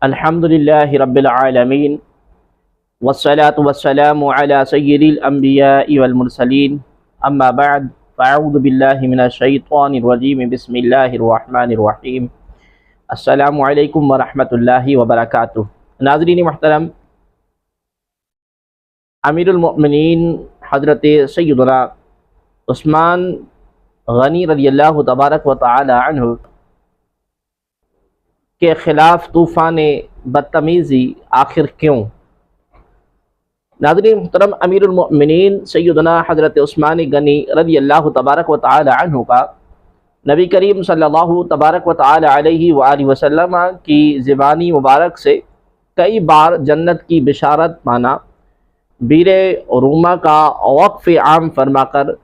الحمد للہ رب العالمین والصلاة والسلام علی سید الانبیاء والمرسلین اما بعد فاعوذ باللہ من الشیطان الرجیم بسم اللہ الرحمن الرحیم السلام علیکم ورحمۃ اللہ وبرکاتہ۔ ناظرین محترم، امیر المؤمنین حضرت سیدنا عثمان غنی رضی اللہ تبارک و تعالی عنہ کے خلاف طوفان بدتمیزی آخر کیوں؟ ناظرین محترم، امیر المؤمنین سیدنا حضرت عثمان غنی رضی اللہ تبارک و تعالی عنہ کا نبی کریم صلی اللہ تبارک و تعالی علیہ وآلہ وسلم کی زبانی مبارک سے کئی بار جنت کی بشارت پانا، بیر روما کا وقف عام فرما کر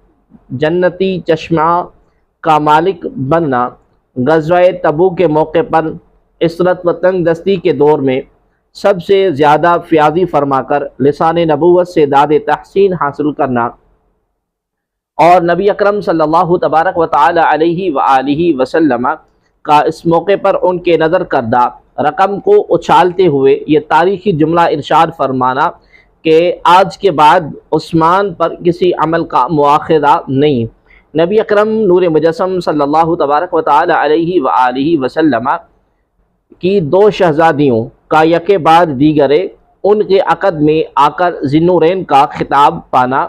جنتی چشمہ کا مالک بننا، غزوہ تبوک کے موقع پر عسرت و تنگ دستی کے دور میں سب سے زیادہ فیاضی فرما کر لسان نبوت سے داد تحسین حاصل کرنا، اور نبی اکرم صلی اللہ تبارک و تعالی علیہ وآلہ وسلم کا اس موقع پر ان کے نظر کردہ رقم کو اچھالتے ہوئے یہ تاریخی جملہ ارشاد فرمانا کہ آج کے بعد عثمان پر کسی عمل کا مواخذہ نہیں۔ نبی اکرم نور مجسم صلی اللہ تبارک و تعالی علیہ وآلہ وسلم کی دو شہزادیوں کا یکے بعد دیگرے ان کے عقد میں آ کر ذی-النورین کا خطاب پانا،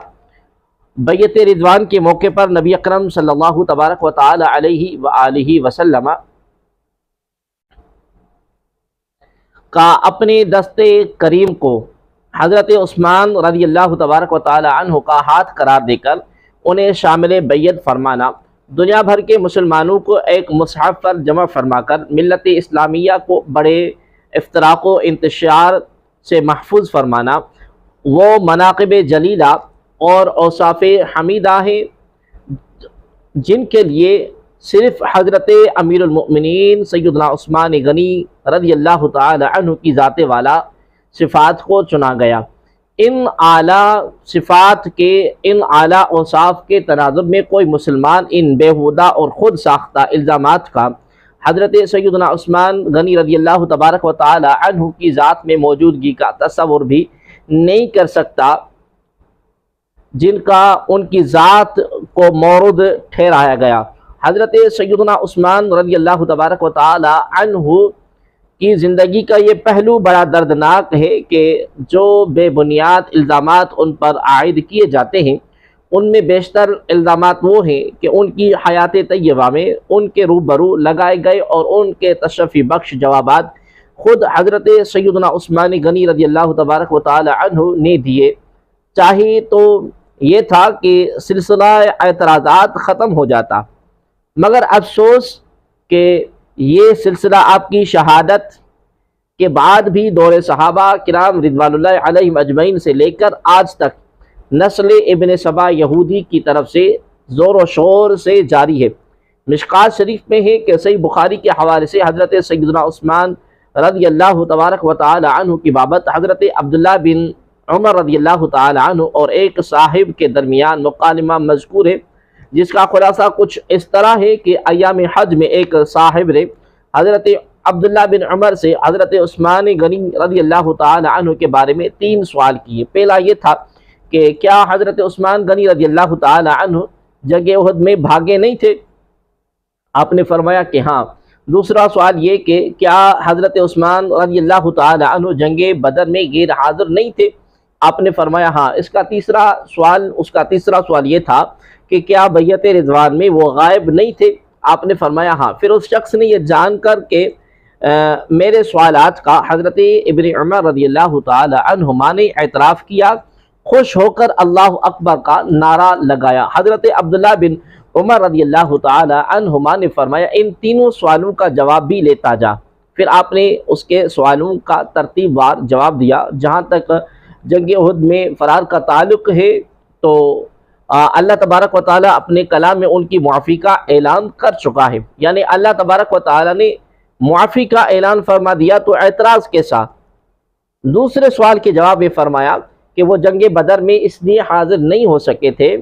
بیعت رضوان کے موقع پر نبی اکرم صلی اللہ تبارک و تعالی علیہ وآلہ وسلم کا اپنے دست کریم کو حضرت عثمان رضی اللہ تبارک و تعالی عنہ کا ہاتھ قرار دے کر انہیں شامل بیعت فرمانا، دنیا بھر کے مسلمانوں کو ایک مصحف پر جمع فرما کر ملت اسلامیہ کو بڑے افتراق و انتشار سے محفوظ فرمانا، وہ مناقب جلیلہ اور اوصاف حمیدہ ہیں جن کے لیے صرف حضرت امیر المؤمنین سیدنا عثمان غنی رضی اللہ تعالی عنہ کی ذات والا صفات کو چنا گیا۔ ان اعلیٰ صفات کے، ان اعلیٰ اوصاف کے تناظر میں کوئی مسلمان ان بیہودہ اور خود ساختہ الزامات کا حضرت سیدنا عثمان غنی رضی اللہ تبارک و تعالی عنہ کی ذات میں موجودگی کا تصور بھی نہیں کر سکتا، جن کا ان کی ذات کو مورد ٹھہرایا گیا۔ حضرت سیدنا عثمان رضی اللہ تبارک و تعالی عنہ کی زندگی کا یہ پہلو بڑا دردناک ہے کہ جو بے بنیاد الزامات ان پر عائد کیے جاتے ہیں، ان میں بیشتر الزامات وہ ہیں کہ ان کی حیات طیبہ میں ان کے روبرو لگائے گئے اور ان کے تشفی بخش جوابات خود حضرت سیدنا عثمان غنی رضی اللہ تبارک و تعالی عنہ نے دیے۔ چاہیے تو یہ تھا کہ سلسلہ اعتراضات ختم ہو جاتا، مگر افسوس کہ یہ سلسلہ آپ کی شہادت کے بعد بھی دور صحابہ کرام رضوان اللہ علیہم اجمعین سے لے کر آج تک نسل ابن سبا یہودی کی طرف سے زور و شور سے جاری ہے۔ مشکوٰۃ شریف میں ہے کہ صحیح بخاری کے حوالے سے حضرت سیدنا عثمان رضی اللہ تبارک و تعالی عنہ کی بابت حضرت عبداللہ بن عمر رضی اللہ تعالی عنہ اور ایک صاحب کے درمیان مکالمہ مذکور ہے، جس کا خلاصہ کچھ اس طرح ہے کہ ایام حج میں ایک صاحب نے حضرت عبداللہ بن عمر سے حضرت عثمان غنی رضی اللہ تعالی عنہ کے بارے میں 3 سوال کیے۔ پہلا یہ تھا کہ کیا حضرت عثمان غنی رضی اللہ تعالی عنہ جنگ احد میں بھاگے نہیں تھے؟ آپ نے فرمایا کہ ہاں۔ دوسرا سوال یہ کہ کیا حضرت عثمان رضی اللہ تعالی عنہ جنگ بدر میں غیر حاضر نہیں تھے؟ آپ نے فرمایا ہاں۔ اس کا تیسرا سوال یہ تھا کہ کیا بیعت رضوان میں وہ غائب نہیں تھے؟ آپ نے فرمایا ہاں۔ پھر اس شخص نے یہ جان کر کہ میرے سوالات کا حضرت ابن عمر رضی اللہ تعالی عنہما نے اعتراف کیا، خوش ہو کر اللہ اکبر کا نعرہ لگایا۔ حضرت عبداللہ بن عمر رضی اللہ تعالی عنہما نے فرمایا ان تینوں سوالوں کا جواب بھی لیتا جا۔ پھر آپ نے اس کے سوالوں کا ترتیب وار جواب دیا۔ جہاں تک جنگ احد میں فرار کا تعلق ہے تو اللہ تبارک و تعالیٰ اپنے کلام میں ان کی معافی کا اعلان کر چکا ہے، یعنی اللہ تبارک و تعالیٰ نے معافی کا اعلان فرما دیا تو اعتراض کے ساتھ۔ دوسرے سوال کے جواب میں فرمایا کہ وہ جنگ بدر میں اس لیے حاضر نہیں ہو سکے تھے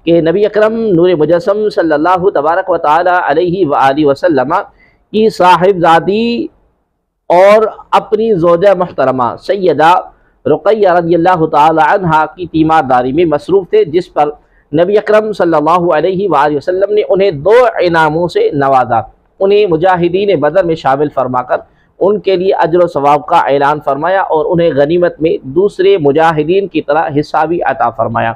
کہ نبی اکرم نور مجسم صلی اللہ تبارک و تعالی علیہ وآلہ وسلم کی صاحبزادی اور اپنی زوجہ محترمہ سیدہ رقیہ رضی اللہ تعالی عنہا کی تیمارداری میں مصروف تھے، جس پر نبی اکرم صلی اللہ علیہ وآلہ وسلم نے انہیں 2 انعاموں سے نوازا۔ انہیں مجاہدین بدر میں شامل فرما کر ان کے لیے اجر و ثواب کا اعلان فرمایا اور انہیں غنیمت میں دوسرے مجاہدین کی طرح حصہ بھی عطا فرمایا۔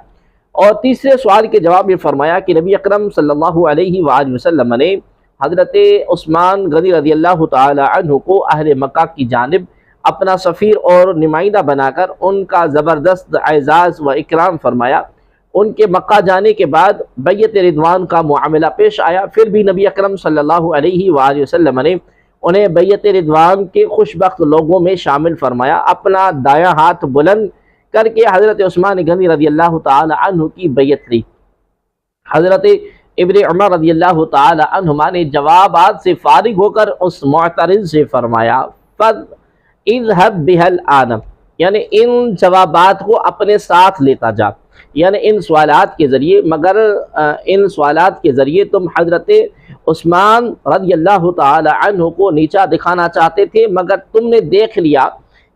اور تیسرے سوال کے جواب میں فرمایا کہ نبی اکرم صلی اللہ علیہ وآلہ وسلم نے حضرت عثمان غنی رضی اللہ تعالی عنہ کو اہل مکہ کی جانب اپنا سفیر اور نمائندہ بنا کر ان کا زبردست اعزاز و اکرام فرمایا۔ ان کے مکہ جانے کے بعد بیعت رضوان کا معاملہ پیش آیا، پھر بھی نبی اکرم صلی اللہ علیہ وآلہ وسلم نے انہیں بیعت رضوان کے خوشبخت لوگوں میں شامل فرمایا۔ اپنا دایاں ہاتھ بلند کر کے حضرت عثمان غنی رضی اللہ تعالی عنہ کی بیعت لی۔ حضرت ابن عمر رضی اللہ تعالی عنہما نے جوابات سے فارغ ہو کر اس معترض سے فرمایا اذهب بها الآن، یعنی ان جوابات کو اپنے ساتھ لیتا جا، یعنی ان سوالات کے ذریعے، مگر ان سوالات کے ذریعے تم حضرت عثمان رضی اللہ تعالی عنہ کو نیچا دکھانا چاہتے تھے، مگر تم نے دیکھ لیا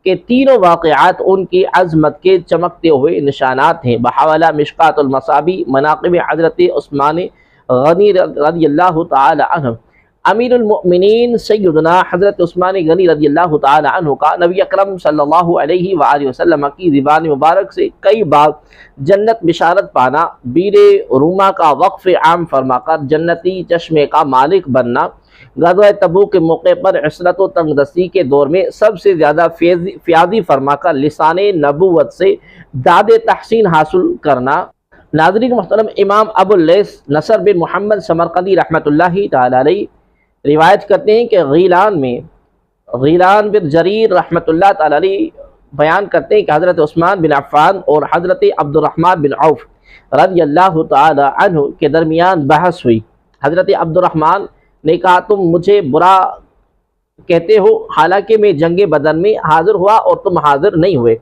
کہ تینوں واقعات ان کی عظمت کے چمکتے ہوئے نشانات ہیں۔ بحوالہ مشکات المصابی مناقب حضرت عثمان غنی رضی اللہ تعالی عنہ، امیر المؤمنین سیدنا حضرت عثمان غنی رضی اللہ تعالی عنہ کا نبی اکرم صلی اللہ علیہ وآلہ وسلم کی زبان مبارک سے کئی بار جنت بشارت پانا، بیر روما کا وقف عام فرما کر جنتی چشمے کا مالک بننا، غزوہ تبوک کے موقع پر عسرت و تنگ دستی کے دور میں سب سے زیادہ فیاضی فرما کر لسان نبوت سے داد تحسین حاصل کرنا۔ ناظرین محترم، امام ابو اللیث نصر بن محمد سمرقندی رحمۃ اللہ تعالی علیہ روایت کرتے ہیں کہ غیلان بن جریر رحمۃ اللہ تعالی علیہ بیان کرتے ہیں کہ حضرت عثمان بن عفان اور حضرت عبد الرحمن بن عوف رضی اللہ تعالی عنہ کے درمیان بحث ہوئی۔ حضرت عبد الرحمن نے کہا تم مجھے برا کہتے ہو، حالانکہ میں جنگ بدر میں حاضر ہوا اور تم حاضر نہیں ہوئے،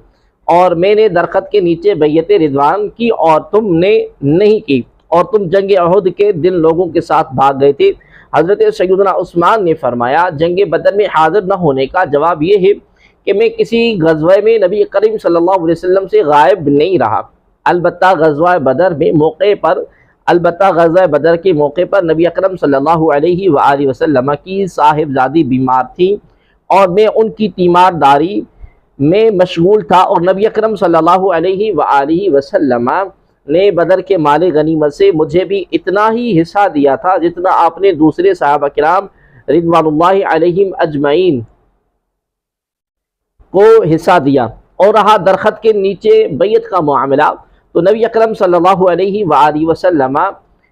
اور میں نے درخت کے نیچے بیعت رضوان کی اور تم نے نہیں کی، اور تم جنگ احد کے دن لوگوں کے ساتھ بھاگ گئے تھے۔ حضرت سیدنا عثمان نے فرمایا جنگ بدر میں حاضر نہ ہونے کا جواب یہ ہے کہ میں کسی غزوہ میں نبی کریم صلی اللہ علیہ وسلم سے غائب نہیں رہا، البتہ غزوہ بدر کے موقع پر نبی اکرم صلی اللہ علیہ وآلہ وسلم کی صاحبزادی بیمار تھی اور میں ان کی تیمارداری میں مشغول تھا، اور نبی اکرم صلی اللہ علیہ وآلہ وسلم نے بدر کے مال غنیمت سے مجھے بھی اتنا ہی حصہ دیا تھا جتنا آپ نے دوسرے صحابہ کرام رضوان اللہ علیہم اجمعین کو حصہ دیا۔ اور رہا درخت کے نیچے بیعت کا معاملہ، تو نبی اکرم صلی اللہ علیہ وآلہ وسلم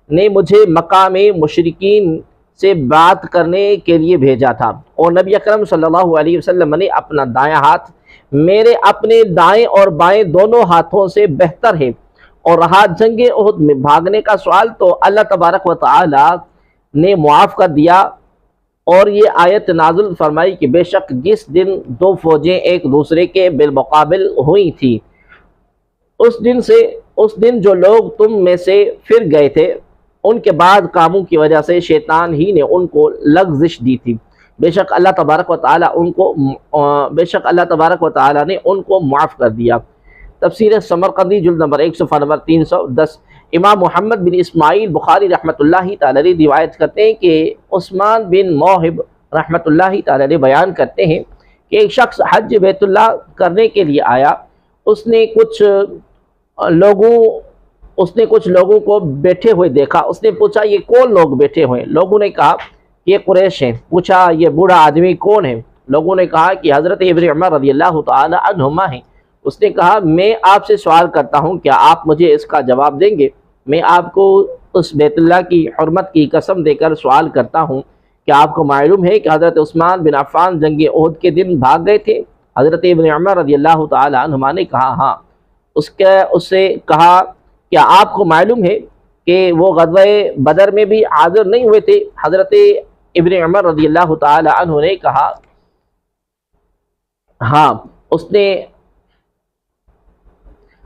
نے مجھے مکہ میں مشرکین سے بات کرنے کے لیے بھیجا تھا، اور نبی اکرم صلی اللہ علیہ وسلم نے اپنا دایاں ہاتھ میرے اپنے دائیں اور بائیں دونوں ہاتھوں سے بہتر ہے۔ اور رہا جنگ احد میں بھاگنے کا سوال، تو اللہ تبارک و تعالی نے معاف کر دیا، اور یہ آیت نازل فرمائی کہ بے شک جس دن 2 فوجیں ایک دوسرے کے بالمقابل ہوئی تھی، اس دن جو لوگ تم میں سے پھر گئے تھے ان کے بعد کاموں کی وجہ سے شیطان ہی نے ان کو لغزش دی تھی، بے شک اللہ تبارک و تعالی نے ان کو معاف کر دیا۔ تفسیر سمرقندی جلد نمبر 1 صفحہ نمبر 310۔ امام محمد بن اسماعیل بخاری رحمۃ اللہ تعالی علیہ روایت کرتے ہیں کہ عثمان بن موہب رحمۃ اللہ تعالی علیہ بیان کرتے ہیں کہ ایک شخص حج بیت اللہ کرنے کے لیے آیا، اس نے کچھ لوگوں کو بیٹھے ہوئے دیکھا، اس نے پوچھا یہ کون لوگ بیٹھے ہوئے؟ لوگوں نے کہا یہ قریش ہیں۔ پوچھا یہ بوڑھا آدمی کون ہے؟ لوگوں نے کہا کہ حضرت ابن عمر رضی اللہ تعالی عنہما ہیں۔ اس نے کہا میں آپ سے سوال کرتا ہوں، کیا آپ مجھے اس کا جواب دیں گے؟ میں آپ کو اس بیت اللہ کی حرمت کی قسم دے کر سوال کرتا ہوں، کیا آپ کو معلوم ہے کہ حضرت عثمان بن عفان جنگ احد کے دن بھاگ گئے تھے؟ حضرت ابن عمر رضی اللہ تعالی عنہما نے کہا ہاں۔ اس سے کہا کیا آپ کو معلوم ہے کہ وہ غزوہ بدر میں بھی حاضر نہیں ہوئے تھے؟ حضرت ابن عمر رضی اللہ تعالی عنہ نے کہا ہاں۔ اس نے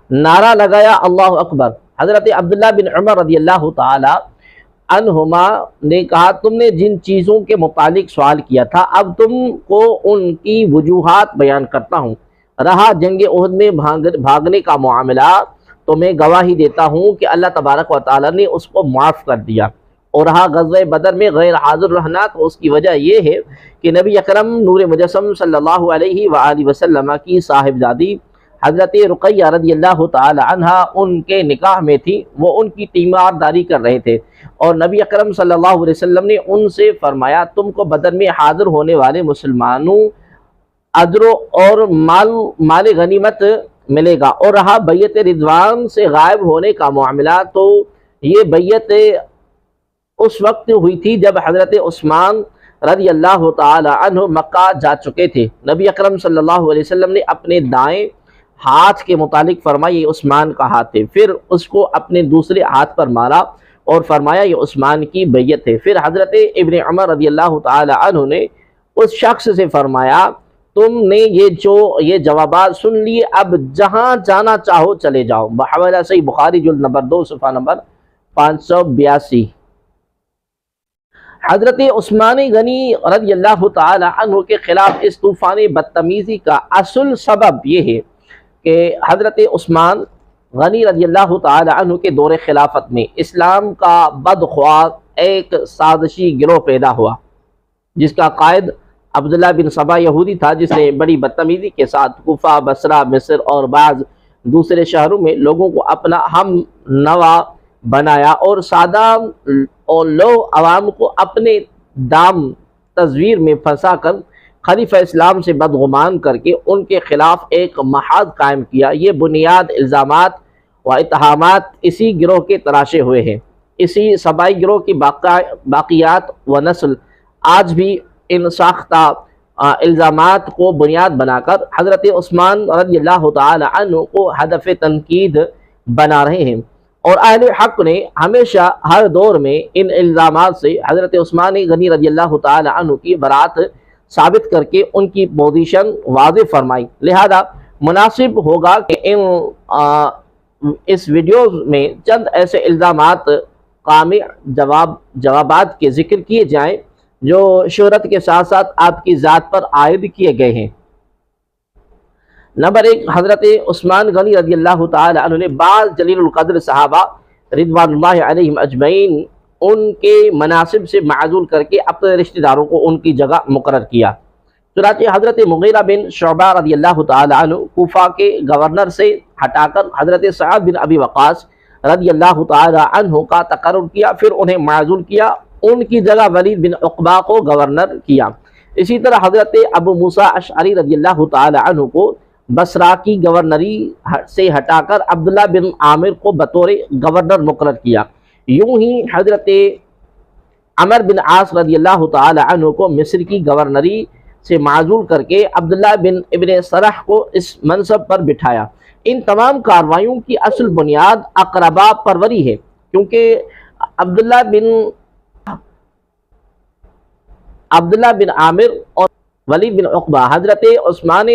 نعرہ لگایا اللہ اکبر۔ حضرت عبداللہ بن عمر رضی اللہ تعالی عنہما نے کہا تم نے جن چیزوں کے متعلق سوال کیا تھا اب تم کو ان کی وجوہات بیان کرتا ہوں۔ رہا جنگ احد میں بھاگنے کا معاملہ تو میں گواہی دیتا ہوں کہ اللہ تبارک و تعالیٰ نے اس کو معاف کر دیا، اور رہا غزوہ بدر میں غیر حاضر رہنا تو اس کی وجہ یہ ہے کہ نبی اکرم نور مجسم صلی اللہ علیہ وآلہ وسلم کی صاحبزادی حضرت رقیہ رضی اللہ تعالی عنہ ان کے نکاح میں تھی، وہ ان کی تیمارداری کر رہے تھے، اور نبی اکرم صلی اللہ علیہ وسلم نے ان سے فرمایا تم کو بدر میں حاضر ہونے والے مسلمانوں اجر اور مال غنیمت ملے گا۔ اور رہا بیعت رضوان سے غائب ہونے کا معاملہ تو یہ بیعت اس وقت ہوئی تھی جب حضرت عثمان رضی اللہ تعالی عنہ مکہ جا چکے تھے۔ نبی اکرم صلی اللہ علیہ وسلم نے اپنے دائیں ہاتھ کے متعلق فرمایا یہ عثمان کا ہاتھ ہے، پھر اس کو اپنے دوسرے ہاتھ پر مارا اور فرمایا یہ عثمان کی بیعت ہے۔ پھر حضرت ابن عمر رضی اللہ تعالی عنہ نے اس شخص سے فرمایا تم نے یہ جوابات سن لیے، اب جہاں جانا چاہو چلے جاؤ۔ بحوالہ صحیح بخاری جلد نمبر 2 صفحہ نمبر 582۔ حضرت عثمان غنی رضی اللہ تعالی عنہ کے خلاف اس طوفان بدتمیزی کا اصل سبب یہ ہے کہ حضرت عثمان غنی رضی اللہ تعالی عنہ کے دور خلافت میں اسلام کا بدخواہ ایک سازشی گروہ پیدا ہوا، جس کا قائد عبداللہ بن سبا یہودی تھا، جس نے بڑی بدتمیزی کے ساتھ کوفہ، بصرہ، مصر اور بعض دوسرے شہروں میں لوگوں کو اپنا ہم نوا بنایا اور سادہ اور لوگ عوام کو اپنے دام تزویر میں پھنسا کر خلیفہ اسلام سے بدگمان کر کے ان کے خلاف ایک محاذ قائم کیا۔ یہ بنیاد الزامات و اتہامات اسی گروہ کے تراشے ہوئے ہیں۔ اسی سبائی گروہ کی باقیات و نسل آج بھی ان ساختہ الزامات کو بنیاد بنا کر حضرت عثمان رضی اللہ تعالی عنہ کو ہدف تنقید بنا رہے ہیں، اور اہل حق نے ہمیشہ ہر دور میں ان الزامات سے حضرت عثمان غنی رضی اللہ تعالی عنہ کی برات ثابت کر کے ان کی پوزیشن واضح فرمائی۔ لہذا مناسب ہوگا کہ اس ویڈیو میں چند ایسے الزامات قامع جوابات کے ذکر کیے جائیں جو شہرت کے ساتھ ساتھ آپ کی ذات پر عائد کیے گئے ہیں۔ نمبر 1، حضرت عثمان غنی رضی اللہ تعالی عنہ نے بعض جلیل القدر صحابہ رضوان اللہ علیہم اجمعین ان کے مناصب سے معزول کر کے اپنے رشتہ داروں کو ان کی جگہ مقرر کیا۔ چنانچہ حضرت مغیرہ بن شعبہ رضی اللہ تعالی عنہ کوفہ کے گورنر سے ہٹا کر حضرت سعد بن ابی وقاص رضی اللہ تعالی عنہ کا تقرر کیا، پھر انہیں معزول کیا، ان کی جگہ ولید بن عقبہ کو گورنر کیا۔ اسی طرح حضرت ابو موسیٰ اشعری رضی اللہ تعالی عنہ کو بصرہ کی گورنری سے ہٹا کر عبداللہ بن عامر کو بطور گورنر مقرر کیا۔ یوں ہی حضرت عمر بن عاص رضی اللہ تعالی عنہ کو مصر کی گورنری سے معزول کر کے عبداللہ بن ابن سرح کو اس منصب پر بٹھایا۔ ان تمام کارروائیوں کی اصل بنیاد اقربا پروری ہے، کیونکہ عبداللہ بن عامر اور ولید بن عقبہ حضرت عثمان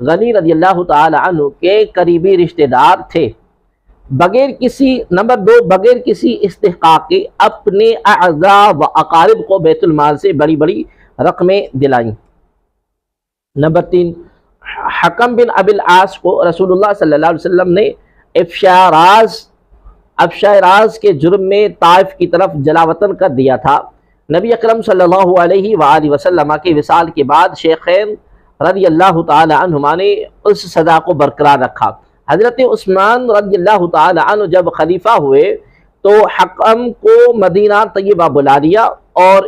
غنی رضی اللہ تعالی عنہ کے قریبی رشتہ دار تھے۔ نمبر 2، بغیر کسی استحقاق کے اپنے اعزاء و اقارب کو بیت المال سے بڑی بڑی رقمیں دلائیں۔ نمبر 3، حکم بن ابی العاص کو رسول اللہ صلی اللہ علیہ وسلم نے افشاء راز کے جرم میں طائف کی طرف جلاوطن کر دیا تھا۔ نبی اکرم صلی اللہ علیہ وآلہ وسلم کے وصال کے بعد شیخین رضی اللہ تعالی عنہما نے اس سزا کو برقرار رکھا۔ حضرت عثمان رضی اللہ تعالی عنہ جب خلیفہ ہوئے تو حکم کو مدینہ طیبہ بلا لیا، اور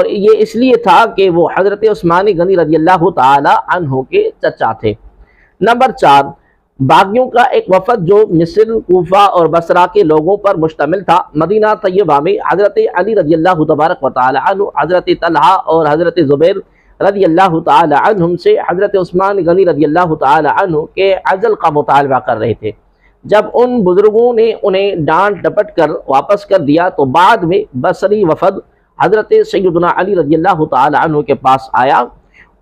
یہ اس لیے تھا کہ وہ حضرت عثمان غنی رضی اللہ تعالی عنہ کے چچا تھے۔ نمبر 4، باغیوں کا ایک وفد جو مصر، کوفہ اور بصرہ کے لوگوں پر مشتمل تھا، مدینہ طیبہ میں حضرت علی رضی اللہ تبارک و تعالی عنہ، حضرت طلحہ اور حضرت زبیر رضی اللہ تعالی عنہم سے حضرت عثمان غنی رضی اللہ تعالی عنہ کے عزل کا مطالبہ کر رہے تھے۔ جب ان بزرگوں نے انہیں ڈانٹ ڈپٹ کر واپس کر دیا تو بعد میں بصری وفد حضرت سیدنا علی رضی اللہ تعالی عنہ کے پاس آیا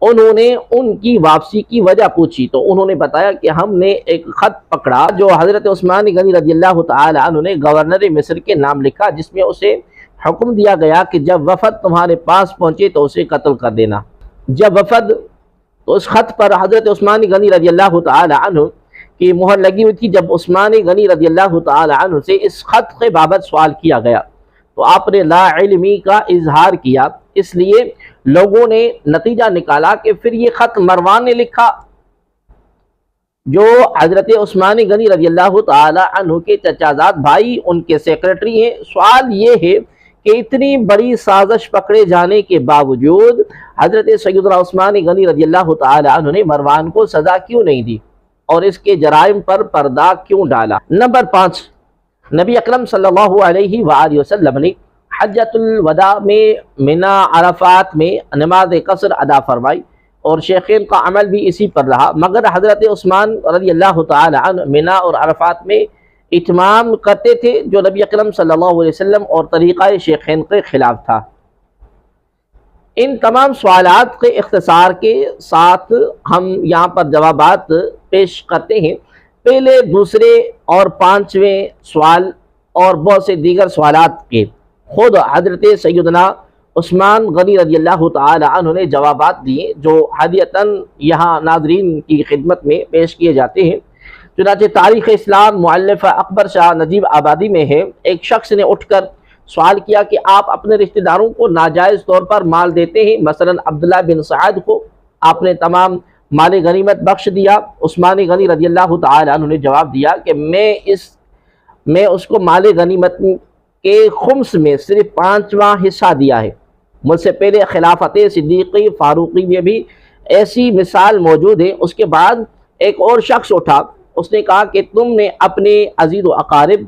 انہوں نے ان کی واپسی کی وجہ پوچھی تو انہوں نے بتایا کہ ہم نے ایک خط پکڑا جو حضرت عثمان غنی رضی اللہ تعالی عنہ نے گورنر مصر کے نام لکھا، جس میں اسے حکم دیا گیا کہ جب وفد تمہارے پاس پہنچے تو اسے قتل کر دینا۔ جب وفد، تو اس خط پر حضرت عثمان غنی رضی اللہ تعالی عنہ کی مہر لگی ہوئی تھی۔ جب عثمان غنی رضی اللہ تعالی عنہ سے اس خط کے بابت سوال کیا گیا تو آپ نے لا علمی کا اظہار کیا، اس لیے لوگوں نے نتیجہ نکالا کہ پھر یہ خط مروان نے لکھا جو حضرت عثمان غنی رضی اللہ تعالی عنہ کے چچا زاد بھائی ان کے سیکریٹری ہیں۔ سوال یہ ہے کہ اتنی بڑی سازش پکڑے جانے کے باوجود حضرت سیدنا عثمان غنی رضی اللہ تعالی عنہ نے مروان کو سزا کیوں نہیں دی اور اس کے جرائم پر پردہ کیوں ڈالا؟ نمبر 5، نبی اکرم صلی اللہ علیہ وآلہ وسلم نے حجۃ الوداع میں منا عرفات میں نماز قصر ادا فرمائی اور شیخین کا عمل بھی اسی پر رہا، مگر حضرت عثمان رضی اللہ تعالی عنہ منا اور عرفات میں اتمام کرتے تھے جو نبی اکرم صلی اللہ علیہ وسلم اور طریقہ شیخین کے خلاف تھا۔ ان تمام سوالات کے اختصار کے ساتھ ہم یہاں پر جوابات پیش کرتے ہیں۔ پہلے، دوسرے اور پانچویں سوال اور بہت سے دیگر سوالات کے خود حضرت سیدنا عثمان غنی رضی اللہ تعالی عنہ نے جوابات دیے جو ہدیتاً یہاں ناظرین کی خدمت میں پیش کیے جاتے ہیں۔ چنانچہ تاریخ اسلام مؤلف اکبر شاہ نجیب آبادی میں ہے، ایک شخص نے اٹھ کر سوال کیا کہ آپ اپنے رشتہ داروں کو ناجائز طور پر مال دیتے ہیں، مثلا عبداللہ بن سعد کو آپ نے تمام مال غنیمت بخش دیا۔ عثمان غنی رضی اللہ تعالی عنہ نے جواب دیا کہ میں اس کو مال غنیمت کے خمس میں صرف 5واں حصہ دیا ہے۔ مجھ سے پہلے خلافت صدیقی فاروقی میں بھی ایسی مثال موجود ہے۔ اس کے بعد ایک اور شخص اٹھا، اس نے کہا کہ تم نے اپنے عزیز و اقارب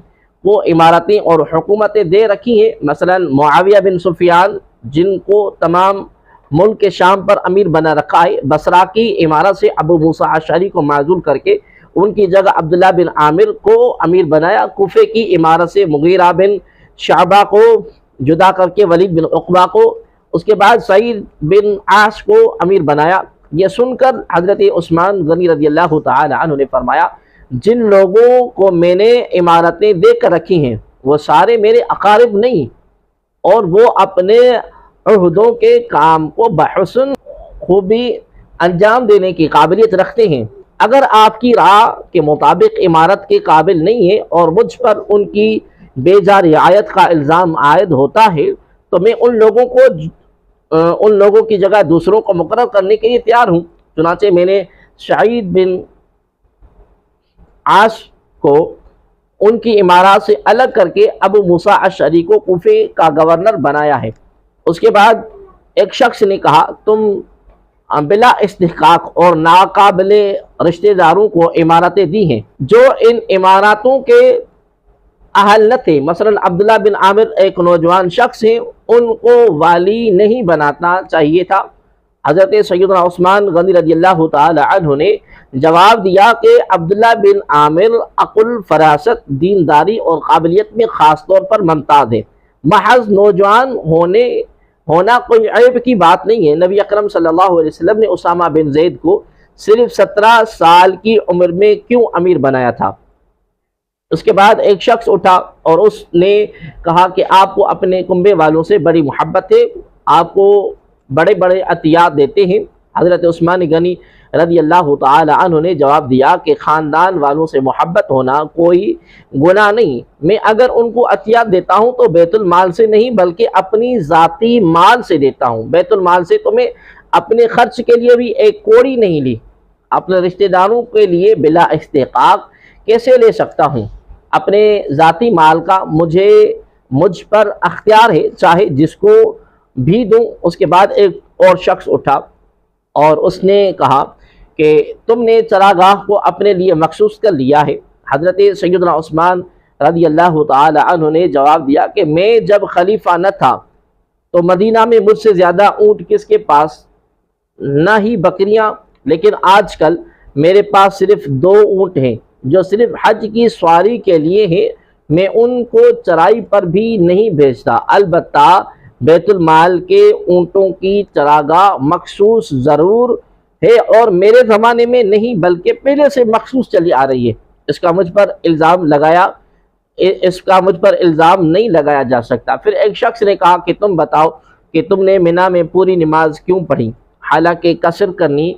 کو عمارتیں اور حکومتیں دے رکھی ہیں، مثلا معاویہ بن سفیان جن کو تمام ملک شام پر امیر بنا رکھا ہے، بصرہ کی عمارت سے ابو موسیٰ اشعری کو معزول کر کے ان کی جگہ عبداللہ بن عامر کو امیر بنایا، کوفے کی عمارت سے مغیرہ بن شعبہ کو جدا کر کے ولید بن عقبہ کو، اس کے بعد سعید بن عاص کو امیر بنایا۔ یہ سن کر حضرت عثمان غنی رضی اللہ تعالی عنہ نے فرمایا جن لوگوں کو میں نے عمارتیں دے کر رکھی ہیں وہ سارے میرے اقارب نہیں اور وہ اپنے عہدوں کے کام کو بحسن خوبی انجام دینے کی قابلیت رکھتے ہیں۔ اگر آپ کی رائے کے مطابق عمارت کے قابل نہیں ہے اور مجھ پر ان کی بے جا رعایت کا الزام عائد ہوتا ہے تو میں ان لوگوں کی جگہ دوسروں کو مقرر کرنے کے لیے تیار ہوں۔ چنانچہ میں نے سعید بن عاص کو ان کی عمارات سے الگ کر کے ابو موسیٰ اشعری کو کوفے کا گورنر بنایا ہے۔ اس کے بعد ایک شخص نے کہا تم بلا استحقاق اور ناقابل رشتہ داروں کو عمارتیں دی ہیں جو ان عماراتوں کے اہل نہ تھے، مثلا عبداللہ بن عامر ایک نوجوان شخص ہیں، ان کو والی نہیں بنانا چاہیے تھا۔ حضرت سیدنا عثمان غنی رضی اللہ تعالی عنہ نے جواب دیا کہ عبداللہ بن عامر عقل، فراست، دینداری اور قابلیت میں خاص طور پر ممتاز ہے، محض نوجوان ہونا کوئی عیب کی بات نہیں ہے۔ نبی اکرم صلی اللہ علیہ وسلم نے اسامہ بن زید کو صرف 17 سال کی عمر میں کیوں امیر بنایا تھا؟ اس کے بعد ایک شخص اٹھا اور اس نے کہا کہ آپ کو اپنے کنبے والوں سے بڑی محبت ہے، آپ کو بڑے بڑے عطیات دیتے ہیں۔ حضرت عثمان غنی رضی اللہ تعالی عنہ نے جواب دیا کہ خاندان والوں سے محبت ہونا کوئی گناہ نہیں، میں اگر ان کو عطیات دیتا ہوں تو بیت المال سے نہیں بلکہ اپنی ذاتی مال سے دیتا ہوں۔ بیت المال سے تو میں اپنے خرچ کے لیے بھی ایک کوڑی نہیں لی، اپنے رشتہ داروں کے لیے بلا استحقاق کیسے لے سکتا ہوں؟ اپنے ذاتی مال کا مجھ پر اختیار ہے، چاہے جس کو بھی دوں۔ اس کے بعد ایک اور شخص اٹھا اور اس نے کہا کہ تم نے چراگاہ کو اپنے لیے مخصوص کر لیا ہے۔ حضرت سیدنا عثمان رضی اللہ تعالی عنہ نے جواب دیا کہ میں جب خلیفہ نہ تھا تو مدینہ میں مجھ سے زیادہ اونٹ کس کے پاس، نہ ہی بکریاں، لیکن آج کل میرے پاس صرف 2 اونٹ ہیں جو صرف حج کی سواری کے لیے ہیں، میں ان کو چرائی پر بھی نہیں بھیجتا، البتہ بیت المال کے اونٹوں کی چراگاہ مخصوص ضرور ہے اور میرے زمانے میں نہیں بلکہ پہلے سے مخصوص چلی آ رہی ہے، اس کا مجھ پر الزام نہیں لگایا جا سکتا۔ پھر ایک شخص نے کہا کہ تم بتاؤ کہ تم نے منا میں پوری نماز کیوں پڑھی حالانکہ قصر کرنی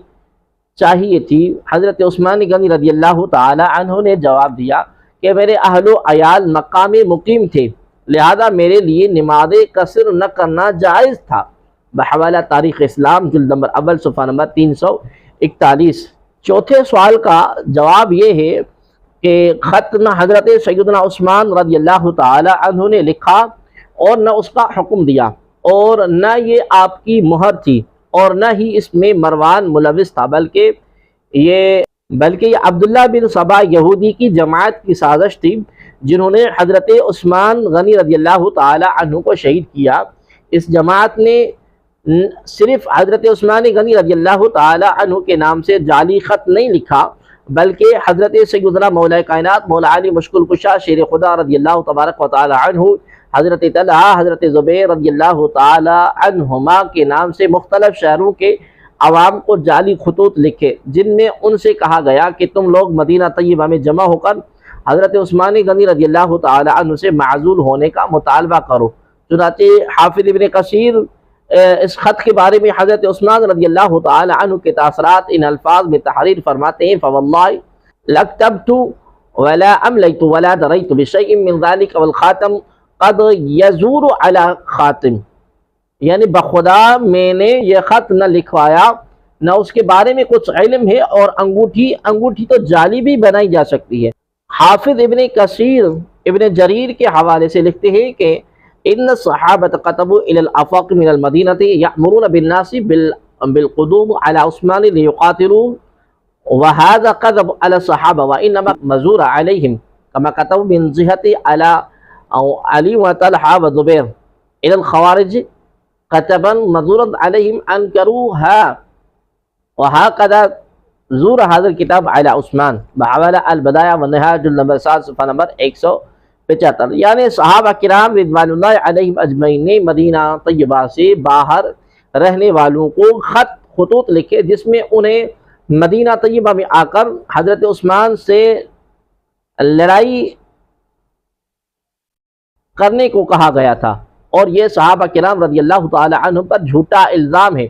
چاہیے تھی؟ حضرت عثمان غنی رضی اللہ تعالی عنہ نے جواب دیا کہ میرے اہل و عیال مقام مقیم تھے، لہذا میرے لیے نماز قصر نہ کرنا جائز تھا۔ بحوالہ تاریخ اسلام جلد نمبر اول صفحہ نمبر 341۔ چوتھے سوال کا جواب یہ ہے کہ خط نہ حضرت سیدنا عثمان رضی اللہ تعالی عنہ نے لکھا اور نہ اس کا حکم دیا، اور نہ یہ آپ کی مہر تھی، اور نہ ہی اس میں مروان ملوث تھا، بلکہ یہ عبداللہ بن سبا یہودی کی جماعت کی سازش تھی جنہوں نے حضرت عثمان غنی رضی اللہ تعالی عنہ کو شہید کیا۔ اس جماعت نے صرف حضرت عثمان غنی رضی اللہ تعالی عنہ کے نام سے جعلی خط نہیں لکھا، بلکہ حضرت سیدنا مولا کائنات مولا علی مشکل کشا شیر خدا رضی اللہ تبارک و تعالی عنہ، حضرت طلحہ، حضرت زبیر رضی اللہ تعالی عنہما کے نام سے مختلف شہروں کے عوام کو جعلی خطوط لکھے، جن میں ان سے کہا گیا کہ تم لوگ مدینہ طیبہ میں جمع ہو کر حضرت عثمان غنی رضی اللہ تعالی عنہ سے معزول ہونے کا مطالبہ کرو۔ چنانچہ حافظ ابن کثیر اس خط کے بارے میں حضرت عثمان رضی اللہ تعالی عنہ کے تاثرات ان الفاظ میں تحریر فرماتے ہیں، فواللہ لکتبت ولا املیت ولا دریت بشیء من ذلك والخاتم قد یزور علی خاتم، یعنی بخدا میں نے یہ خط نہ لکھوایا نہ اس کے بارے میں کچھ علم ہے، اور انگوٹھی تو جعلی بھی بنائی جا سکتی ہے۔ حافظ ابن کثیر ابن جریر کے حوالے سے لکھتے ہیں کہ ان الصحابۃ كتبوا الى الافاق من المدینہ یأمرون بالناس بالقدوم على عثمان ليقاتلوا وهذا كذب على الصحابہ وانما مزور عليهم كما كتبوا من جهة على علی وطلحہ وزبیر الى الخوارج كتبا مزورا عليهم انكروها وهكذا زور هذا الكتاب على عثمان بحوالہ البدایہ والنہایہ جلد نمبر 7 صفحہ نمبر 175۔ یعنی صحابہ کرام رضوان اللہ علیہم اجمعین نے مدینہ طیبہ سے باہر رہنے والوں کو خطوط لکھے جس میں انہیں مدینہ طیبہ میں آ کر حضرت عثمان سے لڑائی کرنے کو کہا گیا تھا، اور یہ صحابہ کرام رضی اللہ تعالی عنہ پر جھوٹا الزام ہے۔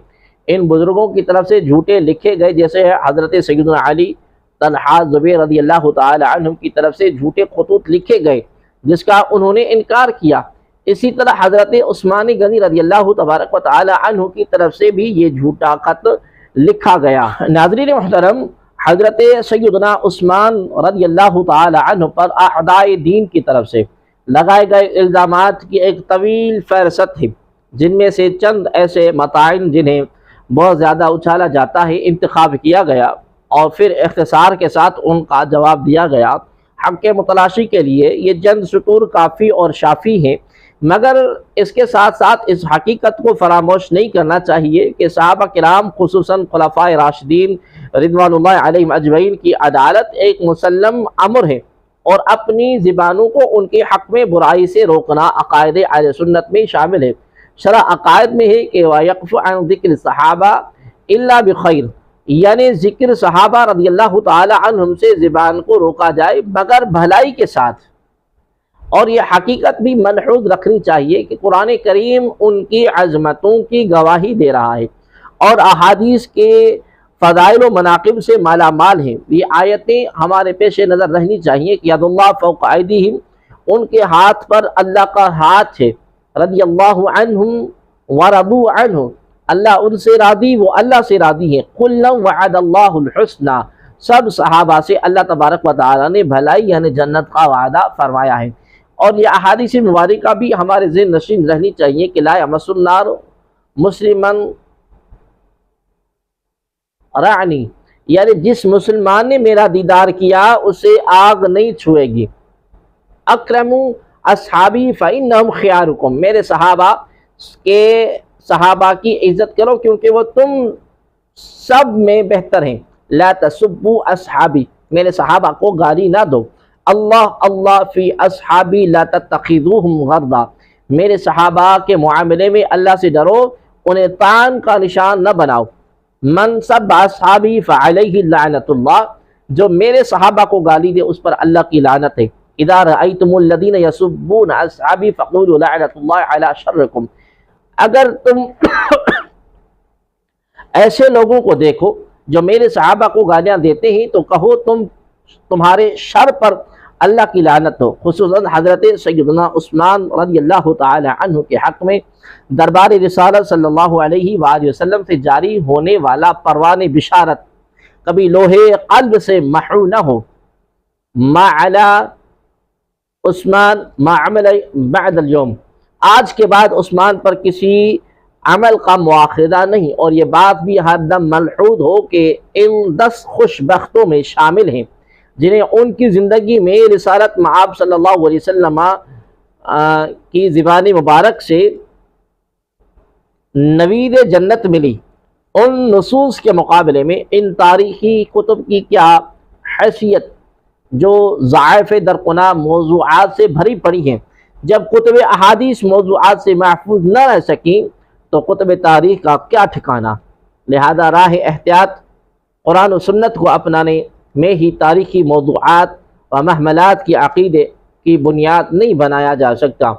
ان بزرگوں کی طرف سے جھوٹے لکھے گئے، جیسے حضرت سیدنا علی، طلحہ، زبیر رضی اللہ تعالی عنہ کی طرف سے جھوٹے خطوط لکھے گئے جس کا انہوں نے انکار کیا۔ اسی طرح حضرت عثمان غنی رضی اللہ تبارک و تعالی عنہ کی طرف سے بھی یہ جھوٹا خط لکھا گیا۔ ناظرین محترم، حضرت سیدنا عثمان رضی اللہ تعالی عنہ پر اعداء دین کی طرف سے لگائے گئے الزامات کی ایک طویل فہرست ہے، جن میں سے چند ایسے مطائن جنہیں بہت زیادہ اچھالا جاتا ہے انتخاب کیا گیا اور پھر اختصار کے ساتھ ان کا جواب دیا گیا۔ حق کے متلاشی کے لیے یہ چند سطور کافی اور شافی ہیں، مگر اس کے ساتھ ساتھ اس حقیقت کو فراموش نہیں کرنا چاہیے کہ صحابہ کرام خصوصاً خلفائے راشدین رضوان اللہ علیہم اجمعین کی عدالت ایک مسلم امر ہے، اور اپنی زبانوں کو ان کے حق میں برائی سے روکنا عقائد اہل سنت میں شامل ہے۔ شرع عقائد میں ہے کہ وَيَقْفُ عَنْ ذِكْرِ الصَّحَابَةِ إِلَّا بِخَيْرٍ، یعنی ذکر صحابہ رضی اللہ تعالی عنہم سے زبان کو روکا جائے مگر بھلائی کے ساتھ۔ اور یہ حقیقت بھی ملحوظ رکھنی چاہیے کہ قرآن کریم ان کی عظمتوں کی گواہی دے رہا ہے اور احادیث کے فضائل و مناقب سے مالا مال ہیں۔ یہ آیتیں ہمارے پیش نظر رہنی چاہیے کہ ید اللہ فوق ایدیہم، ان کے ہاتھ پر اللہ کا ہاتھ ہے، رضی اللہ عنہم ورضوا عنہ، اللہ ان سے راضی، وہ اللہ سے راضی ہیں۔ کلا وعد اللہ الحسنى، سب صحابہ سے اللہ تبارک و تعالی نے بھلائی یعنی جنت کا وعدہ فرمایا ہے۔ اور یہ احادیث مبارکہ بھی ہمارے ذہن نشین رہنی چاہیے کہ لا یمس النار مسلمن رعنی، یعنی جس مسلمان نے میرا دیدار کیا اسے آگ نہیں چھوئے گی۔ اکرم اصحابی فإنہم خیارکم، میرے صحابہ کی عزت کرو کیونکہ وہ تم سب میں بہتر ہیں۔ لا تسبوا اصحابی، میرے صحابہ کو گالی نہ دو۔ اللہ اللہ فی اصحابی لا تتخذوہم غرضا، میرے صحابہ کے معاملے میں اللہ سے ڈرو، انہیں طعن کا نشان نہ بناؤ۔ من سب اصحابی فعلیہ لعنت اللہ، جو میرے صحابہ کو گالی دے اس پر اللہ کی لعنت ہے۔ اذا رأیتم الذین یسبون اصحابی فقولوا لعنت اللہ علی شرکم، اگر تم ایسے لوگوں کو دیکھو جو میرے صحابہ کو گالیاں دیتے ہیں تو کہو تمہارے شر پر اللہ کی لعنت ہو۔ خصوصاً حضرت سیدنا عثمان رضی اللہ تعالی عنہ کے حق میں دربار رسالت صلی اللہ علیہ وآلہ وسلم سے جاری ہونے والا پروان بشارت کبھی لوہے قلب سے محو نہ ہو۔ ما علی عثمان ما عمل بعد اليوم، آج کے بعد عثمان پر کسی عمل کا مواخذہ نہیں، اور یہ بات بھی ہر دم ملحوظ ہو کہ ان 10 خوش بختوں میں شامل ہیں جنہیں ان کی زندگی میں رسالت مآب صلی اللہ علیہ وسلم کی زبان مبارک سے نوید جنت ملی۔ ان نصوص کے مقابلے میں ان تاریخی کتب کی کیا حیثیت جو ضعیف درقنا موضوعات سے بھری پڑی ہیں۔ جب کتب احادیث موضوعات سے محفوظ نہ رہ سکیں تو کتب تاریخ کا کیا ٹھکانہ۔ لہذا راہ احتیاط قرآن و سنت کو اپنانے میں ہی تاریخی موضوعات و محملات کی عقیدے کی بنیاد نہیں بنایا جا سکتا،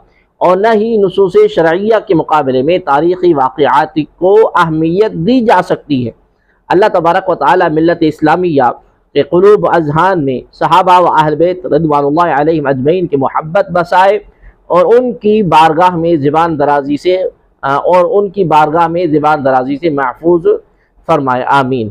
اور نہ ہی نصوص شرعیہ کے مقابلے میں تاریخی واقعات کو اہمیت دی جا سکتی ہے۔ اللہ تبارک و تعالی ملت اسلامیہ کے قلوب و اذہان میں صحابہ و اہل بیت رضوان اللہ علیہم اجمعین کی محبت بسائے، اور ان کی بارگاہ میں زبان درازی سے محفوظ فرمائے، آمین۔